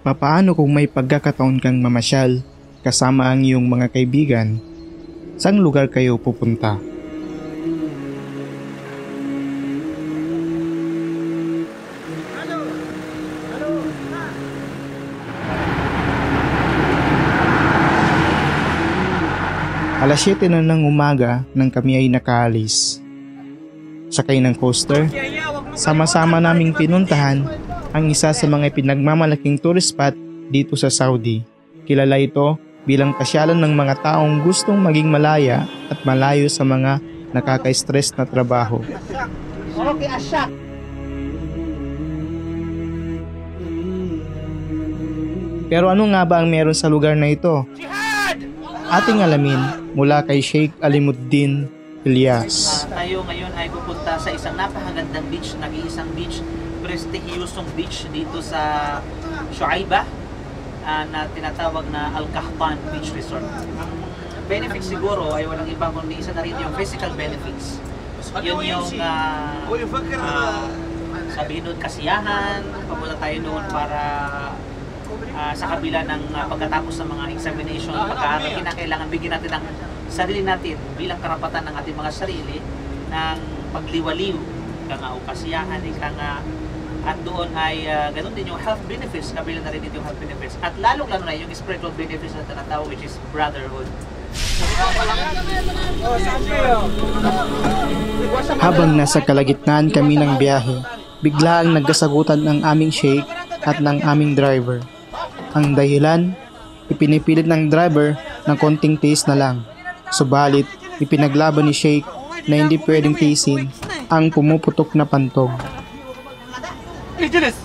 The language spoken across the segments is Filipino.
Papaano kung may pagkakataon kang mamasyal kasama ang iyong mga kaibigan? Saang lugar kayo pupunta? Alas 7 na ng umaga nang kami ay nakaalis. Sakay ng coaster, sama-sama naming pinuntahan ang isa sa mga pinagmamalaking tourist spot dito sa Saudi. Kilala ito bilang pasyalan ng mga taong gustong maging malaya at malayo sa mga nakaka-stress na trabaho. Pero ano nga ba ang meron sa lugar na ito? Ating alamin mula kay Sheikh Alimuddin Ilyas. Tayo ngayon ay pupunta sa isang napakagandang beach, nag-iisang beach, prestigyosong beach dito sa Shuaibah na tinatawag na Al-Kahtan Beach Resort. Ang benefits siguro ay walang iba kundi isa na rin yung physical benefits. Yun yung sabihin doon kasiyahan, papunta tayo doon para sa kabila ng pagkatapos ng mga examination, pagkaaral, kinakailangan bigyan natin ng sarili natin bilang karapatan ng ating mga sarili ng pagliwaliw, o kasiyahan, at doon ay ganun din yung health benefits, kabila na rin dito yung health benefits, at lalong-lalo na yung spiritual benefits na tinatawag, which is brotherhood. Habang nasa kalagitnaan kami ng biyahe, bigla ang nagkasagutan ng aming sheikh at ng aming driver. Ang dahilan, ipinipilit ng driver ng konting taste na lang. Subalit, ipinaglaban ni Sheikh na hindi pwedeng tiisin ang pumuputok na pantog. اجلس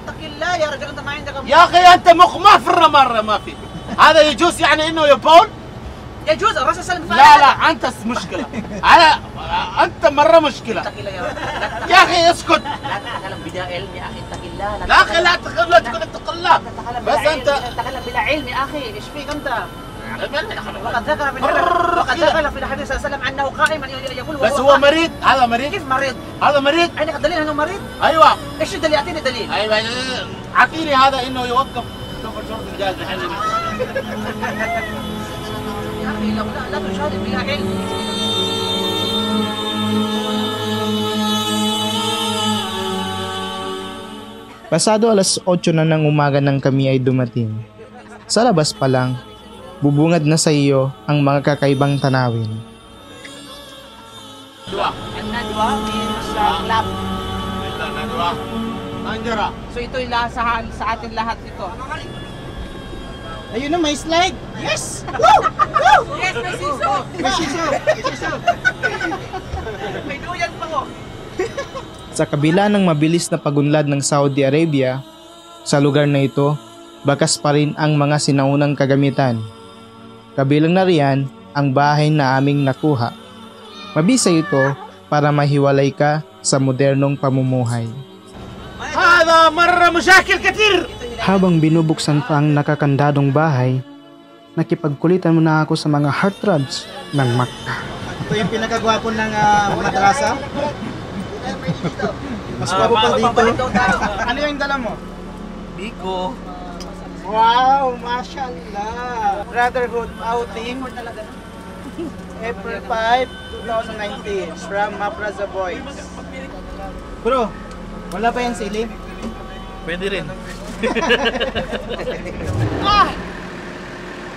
اتق الله يا رجل انت ما عندك يا اخي انت مخمفر مره ما في هذا يجوز يعني انه يبول يجوز الرسول صلى الله عليه وسلم لا لا انت مشكله انت مره مشكله اتق الله يا رجل يا اخي اسكت لا تتكلم بلا علم يا اخي اتق الله لا اخي لا تقول اتق الله بس انت تتكلم بلا علم يا اخي ايش فيك انت وقد ذكر في الحديث صلى الله عليه وسلم انه قائما يقول بس هو مريض هذا مريض كيف مريض هذا مريض عندك دليل انه مريض ايوه ايش الدليل اعطيني دليل ايوه اعطيني هذا انه يوقف شوف شرب الجاز الحين يا اخي لا تشاهد بلا علم. Pasado alas 8 na ng umaga nang kami ay dumating. Sa labas pa lang, bubungad na sa iyo ang mga kakaibang tanawin. So ito yung sa atin lahat ito. Ayun na, may slide! Yes! Woo! Yes, may siso! May siso! May duyan pa ko! Sa kabila ng mabilis na pagunlad ng Saudi Arabia, sa lugar na ito, bakas pa rin ang mga sinaunang kagamitan. Kabilang na riyan ang bahay na aming nakuha. Mabisa ito para mahiwalay ka sa modernong pamumuhay. Habang binubuksan pa ang nakakandadong bahay, nakipagkulitan mo na ako sa mga heartthrobs ng Makkah. Ito yung pinakagwapo ng madrasa. Mas gwapo pa dito. Ano yung dala mo? Biko. Wow, mashallah. Brotherhood outing. April 5, 2019 from Mapraza Boys. Bro, wala pa yan sili? Pwede rin.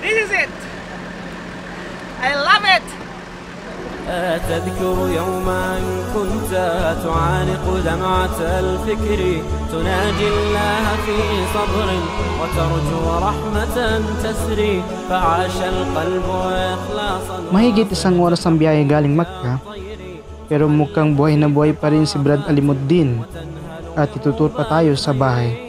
This is it! I love it! تذكر يوما كنت تعانق دمعة الفكر تناجي الله في صبر وترجو رحمة تسري فعاش القلب إخلاصا. Mahigit isang oras ang biyahe galing Makkah, pero mukhang buhay na buhay pa rin si Brad Alimuddin at itutur pa tayo sa bahay.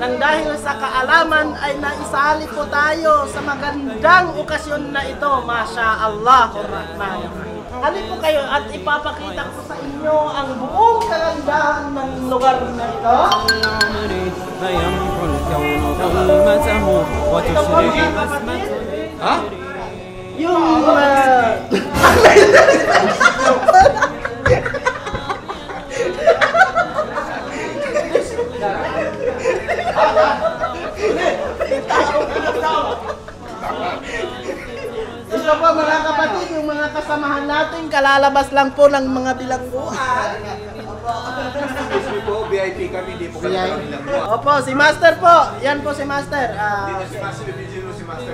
Nang dahil sa kaalaman ay naisali po tayo sa magandang okasyon na ito, Masya Allahur Rahman. Halip po kayo at ipapakita ko sa inyo ang buong kagandahan ng lugar na ito. Ito po mga kapatid. Ha? Yung natin, kalalabas lang po ng mga bilangguan. VIP kami, di po kami bilangguan. Opo, si Master po. Yan po si Master. Si Master, si Master.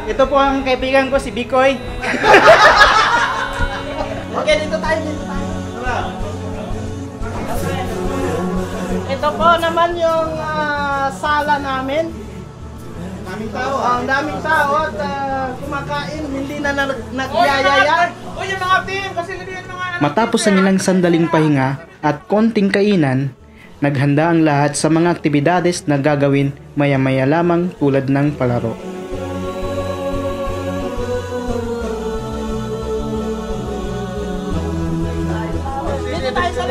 Ito po ang kaibigan ko, si Bikoy. Okay, dito tayo. Ito po naman yung sala namin. Daming tao. Ang daming tao at kumakain, hindi na nagyayaya. Uy, yung mga team, kasi yung mga... Matapos ang ilang sandaling pahinga at konting kainan, naghanda ang lahat sa mga aktibidades na gagawin maya-maya lamang tulad ng palaro.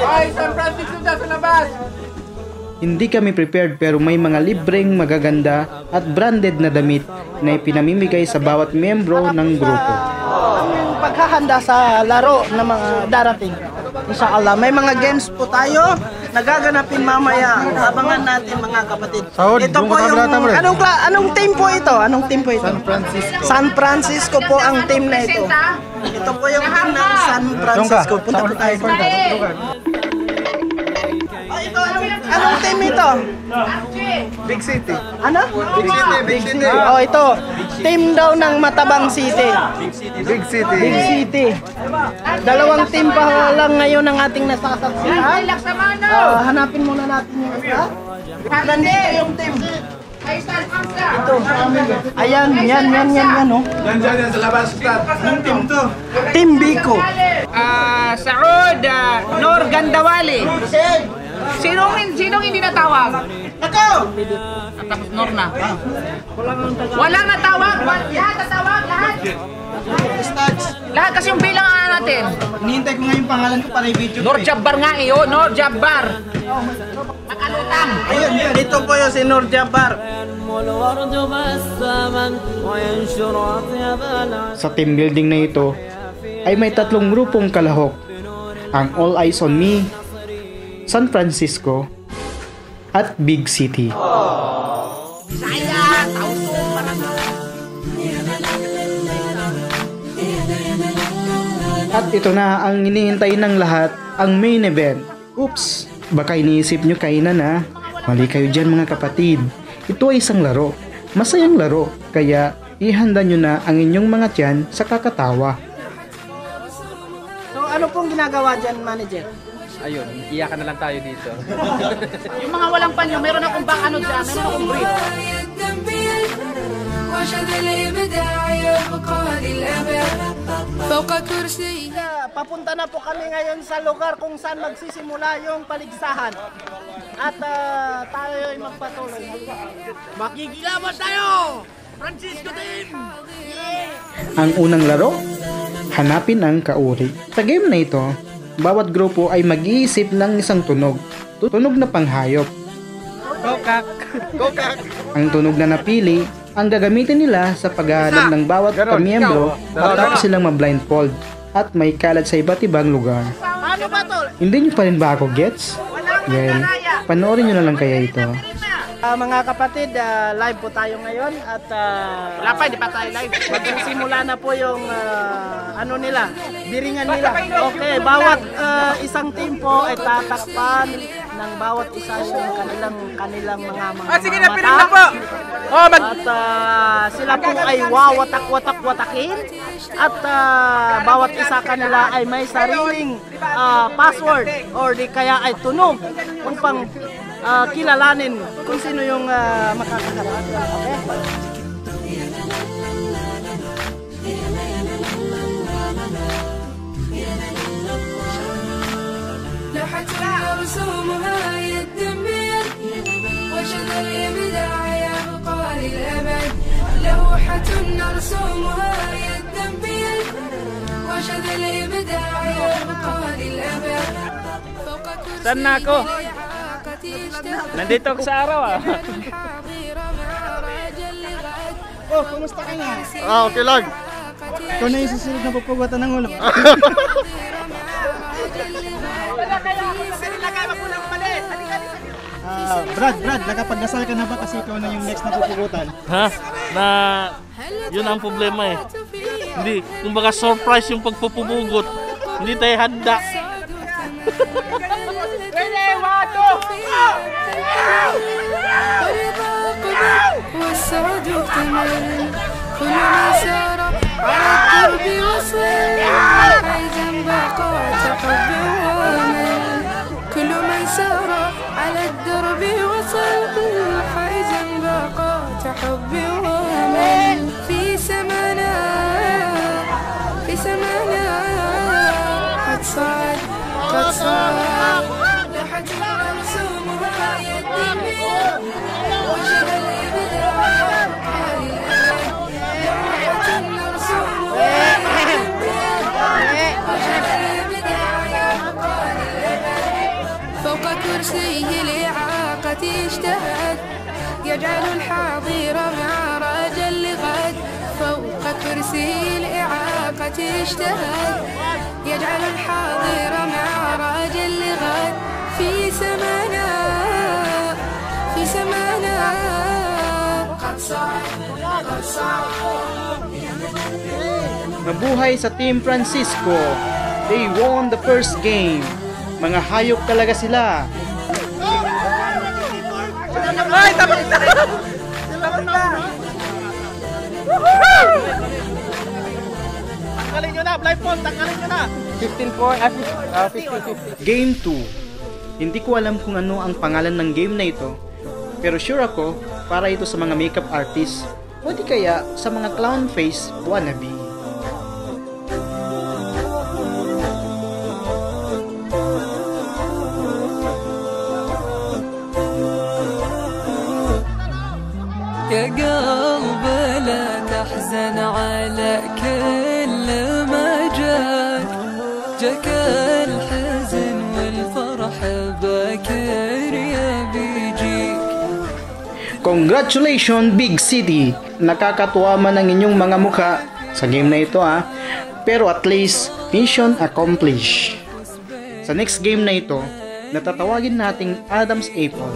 Ay, San Francisco na sa labas! Hindi kami prepared pero may mga libreng magaganda at branded na damit na ipinamimigay sa bawat miyembro ng grupo. Yung paghahanda sa laro na mga darating. Inshallah, may mga games po tayo nagaganapin mamaya. Abangan natin mga kapatid. Ito po yung anong team po ito? Anong team po ito? San Francisco po ang team na ito. Ito po yung team ng San Francisco. Punta po tayo. Anong team ito? Big City. Ano? Big City. Oh, ito. Team daw ng Matabang City. Big City. Big City. Dalawang team pa lang ngayon ang ating nasasaksihan. Hanapin muna natin yung isa. Nandito yung team. Ito. Ayan, yan, oh. Nandiyan yan sa labas, Ustad. Anong team to? Team Biko. Saud, Nor Gandawali. Sinong hindi natawag? Ako! Tapos Nor na. Walang natawag. Lahat natawag, lahat. Lahat kasi yung bilang natin. Hinihintay ko nga yung pangalan ko para i-video. Nor Jabbar nga eh, oh, Nor Jabbar. Makalutang. Ayun, dito po yung si Nur Jabbar. والورد بساما وينشر أطيب العسل. Sa team building na ito ay may tatlong grupong kalahok. Ang All Eyes on Me, San Francisco, at Big City. At ito na ang hinihintay ng lahat, ang main event. Oops, baka iniisip nyo kainan na. Mali kayo dyan mga kapatid. Ito ay isang laro, masayang laro, kaya ihanda nyo na ang inyong mga tiyan sa kakatawa. So ano pong ginagawa dyan, manager? Ayun, iyakan na lang tayo dito. Yung mga walang panyo, meron akong bang ano dyan, meron akong brief. Papunta na po kami ngayon sa lugar kung saan magsisimula yung paligsahan. At tayo ay magpatuloy. Makikilaban tayo! Francisco team! Ang unang laro, hanapin ang kauri. Sa game na ito, bawat grupo ay mag-iisip ng isang tunog. Tunog na panghayop. Kokak! Kokak! Ang tunog na napili, ang gagamitin nila sa paghahanap ng bawat kamiyembro matapos silang ma-blindfold at may kalat sa iba't ibang lugar. Ano ba to? Hindi nyo pa rin ba ako gets? Well, panoorin nyo na lang kaya ito. Mga kapatid, live po tayo ngayon at Wala pa, hindi pa tayo live. magsisimula na po yung ano nila, biringan nila. Okay, bawat isang team po ay tatakpan ng bawat isa yung kanilang mga Sige na, mata. piling na po! Oh, At sila po ay wawatak-watak-watakin at bawat isa kanila ay may sariling password or di kaya ay tunog upang kilalanin kung sino yung makakaharap. Okay? لوحة رسومها يد بيد وجد الإبداع يبقى للأبد لوحة رسومها يد بيد وجد الإبداع يبقى للأبد فوق كرسي Saan na ako? الإعاقة اشتهت Nandito ako sa araw ah. الحاضر معراج لغد Oh, kumusta ka na? Okay lang. Ikaw na yung susunod na pupugatan ng ulo. Brad, nakapagdasal ka na ba kasi ikaw na yung next na pupugutan? Ha? Na yun ang problema eh. Hindi, kumbaga surprise yung pagpupubugot. Hindi tayo handa. والسعد اكتمل كل من سار على الدرب وصل حيزا باقات حب وامل كل من سار على الدرب وصل حيزا باقات حب وامل في سمانا قد صعد لحد مرسومها يدي وجد الإبداع فوق كرسيه الإعاقة اجتهد يجعل الحاضر معراجا لغد فوق كرسيه الإعاقة اجتهد يجعل الحاضر معراجا لغد في سمانا قد صعد Mabuhay sa Team Francisco. They won the first game. Mga hayop talaga sila. Ay, tapos na! Tanggalin nyo na, blindfold, tanggalin nyo na! 15-4, 50-50. Game 2. Hindi ko alam kung ano ang pangalan ng game na ito, pero sure ako para ito sa mga makeup artist o di kaya sa mga clown face wannabe. يا قلب لا تحزن على كل ما جاك الحزن والفرح باكر يا بيجيك. Congratulations Big City! Nakakatuwa man ang inyong mga mukha sa game na ito pero at least mission accomplished. Sa next game na ito, natatawagin nating Adam's Apple.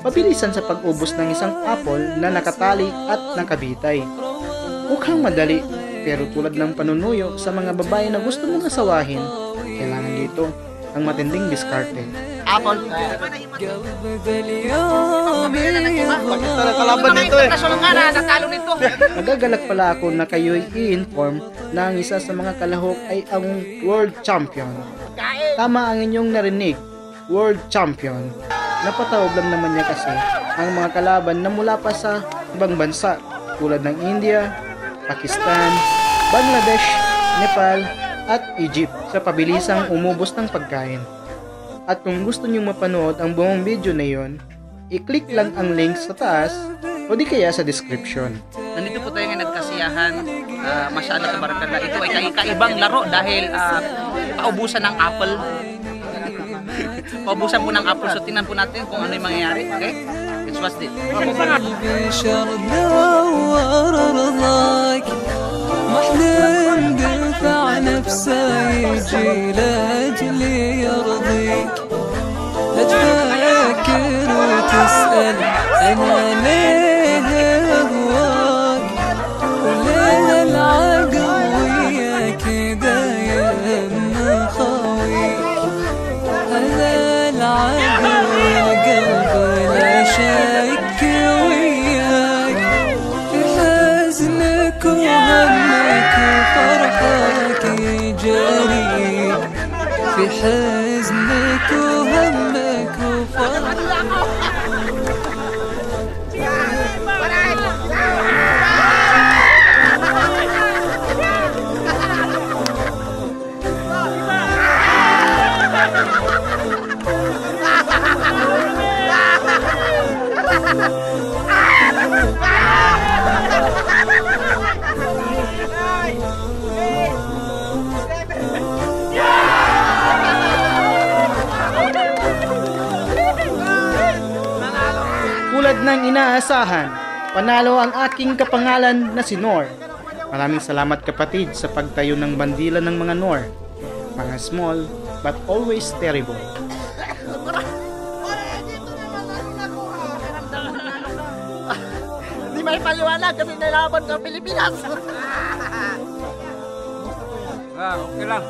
Pabilisan sa pag-ubos ng isang apple na nakatali at nakabitay. Mukhang madali, pero tulad ng panunuyo sa mga babae na gusto mong asawahin, kailangan dito ang matinding diskarte. Apple. Kalaban nito eh. Nagagalak pala ako na kayo'y i-inform na ang isa sa mga kalahok ay ang World Champion. Tama ang inyong narinig, World Champion. Napatawag lang naman niya kasi ang mga kalaban na mula pa sa ibang bansa tulad ng India, Pakistan, Bangladesh, Nepal at Egypt sa pabilisang umubos ng pagkain. At kung gusto nyo mapanood ang buong video na yon, i-click lang ang link sa taas o di kaya sa description. Nandito po tayo ngayon nagkasiyahan, masyado kabaratala. Ito ay kaibang laro dahil paubusan ng apple. Paubusan po ng apple. So tingnan po natin kung ano yung mangyayari. Okay? Let's watch it. محلم دفع نفسه يجي لاجلي يرضيك لا تفكر وتسأل أنا ليه أهواك وليه العقل وياك دايم خاويك هذا العقل والقلب لا شك وياك في حزنك وهمك وفرحك يجاريك في حزنك وهمك وفرحك. Tulad ng inaasahan, panalo ang aking kapangalan na si Nor. Maraming salamat kapatid sa pagtayo ng bandila ng mga Nor. Mga small but always terrible. Di may paliwanag. yan kasi nalaban ka Pilipinas. Okay lang.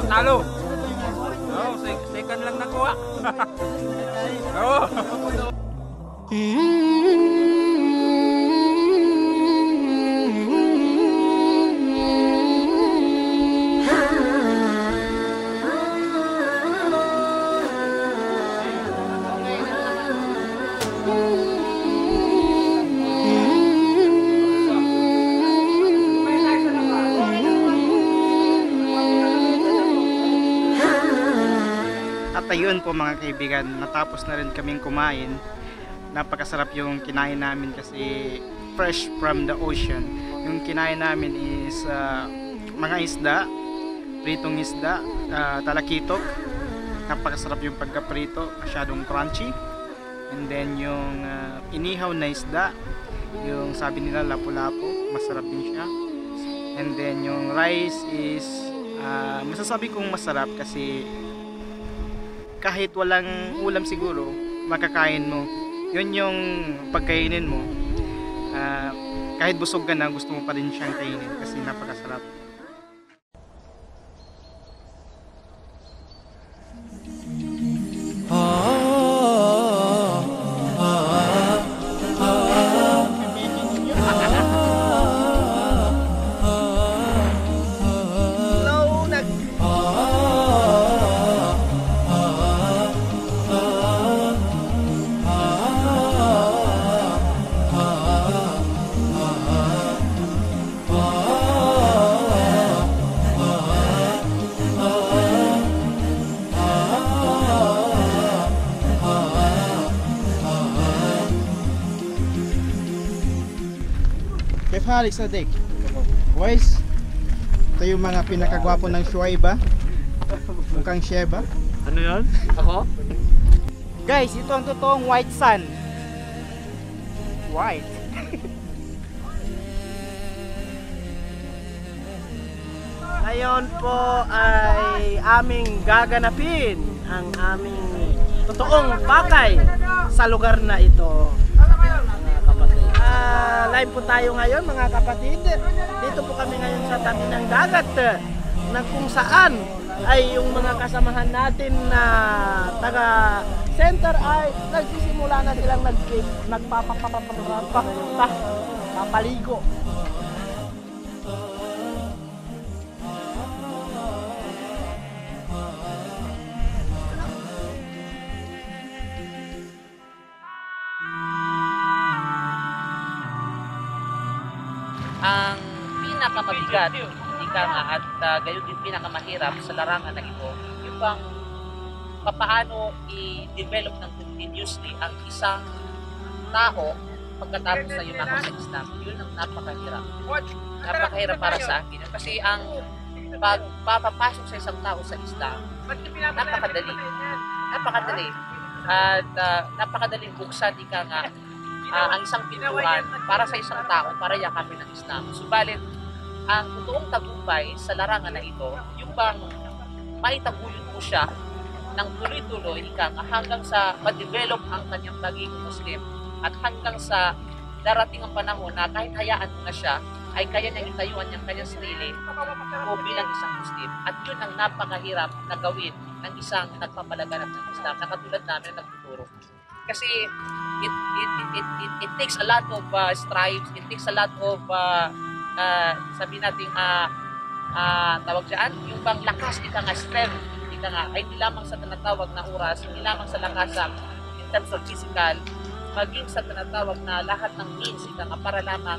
Talo. Oh, second lang nakuha. Oo. At ayun po mga kaibigan, natapos na rin kaming kumain. Napakasarap yung kinain namin kasi fresh from the ocean. Yung kinain namin is mga isda, pritong isda, talakitok. Napakasarap yung pagkaprito, masyadong crunchy. And then yung inihaw na isda, yung sabi nila lapu-lapu, masarap din siya. And then yung rice is masasabi kong masarap kasi kahit walang ulam siguro makakain mo. Yun yung pagkainin mo, kahit busog ka na gusto mo pa rin siyang kainin kasi napakasarap. Halik sa deck. Boys, ito yung mga pinakagwapo ng Shuaiba. Mukhang Sheba. Ano yan? Ako? Guys, ito ang totoong white sun. White. Ngayon po ay aming gaganapin ang aming totoong pakay sa lugar na ito. Live po tayo ngayon mga kapatid. Dito po kami ngayon sa tabi ng dagat na kung saan ay yung mga kasamahan natin na taga center ay nagsisimula na silang nagpapaligo. Ang pinakamabigat, ika nga, at gayon din pinakamahirap sa larangan na ito, yung bang papaano i-develop ng continuously ang isang tao pagkatapos na yumako sa Islam. Yun ang napakahirap. Napakahirap para sa akin. Kasi ang pagpapasok sa isang tao sa Islam, napakadali. Napakadali. At napakadaling buksan, ika nga, ang isang pintuan para sa isang tao para yakapin ng Islam. Subalit, ang totoong tagumpay sa larangan na ito, yung bang maitaguyod mo siya ng tuloy-tuloy hanggang sa ma-develop ang kanyang pagiging Muslim at hanggang sa darating ang panahon na kahit hayaan mo na siya, ay kaya niyang itayuan niyang kanyang sarili o bilang isang Muslim. At yun ang napakahirap na gawin ng isang nagpapalaganap ng Islam na katulad namin na nagtuturo. Kasi it takes a lot of strives, it takes a lot of sabi natin tawag dyan, yung bang lakas, ika nga strength, ika nga, ay hindi lamang sa tinatawag na oras, hindi lamang sa lakasan in terms of physical, maging sa tinatawag na lahat ng means, ika nga, para lamang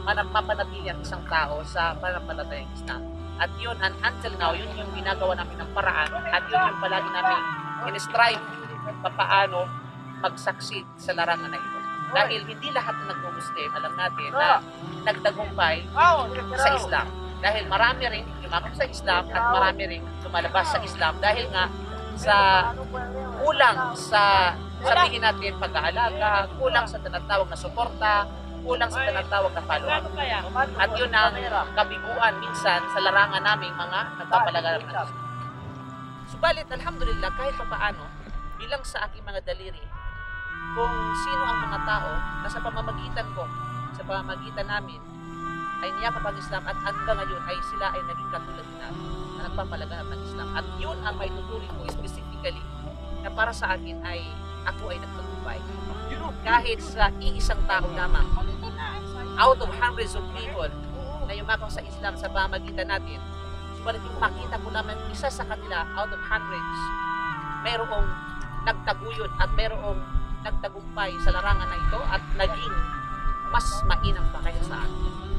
mapapanatili ang isang tao sa pananampalatayang Islam. At yun, until now, yun yung ginagawa namin ng paraan, at yun yung palagi namin in-strive papaano mag-succeed sa larangan na ito. Dahil hindi lahat na nagmumuslim, alam natin na nagtagumpay sa Islam. Dahil marami rin lumakap sa Islam at marami rin lumalabas sa Islam dahil nga sa kulang sa sabihin natin pag-aalaga, kulang sa tinatawag na suporta, kulang sa tinatawag na follow-up. At yun ang kabiguan minsan sa larangan naming mga nagpapalaganap ng Islam. Subalit, alhamdulillah, kahit pa paano, bilang sa aking mga daliri, kung sino ang mga tao na sa pamamagitan ko, sa pamamagitan namin ay niyakap ang Islam at hanggang ngayon ay sila ay naging katulad namin na nagpapalaganap ng Islam. At yun ang may tuturing ko specifically na para sa akin ay ako ay nagtagumpay. Kahit sa iisang tao lamang, out of hundreds of people na yumakap sa Islam sa pamamagitan natin, subalit yung makita ko naman isa sa kanila out of hundreds, mayroong nagtaguyod at mayroong nagtagumpay sa larangan na ito at naging mas mainam pa kaysa sa akin.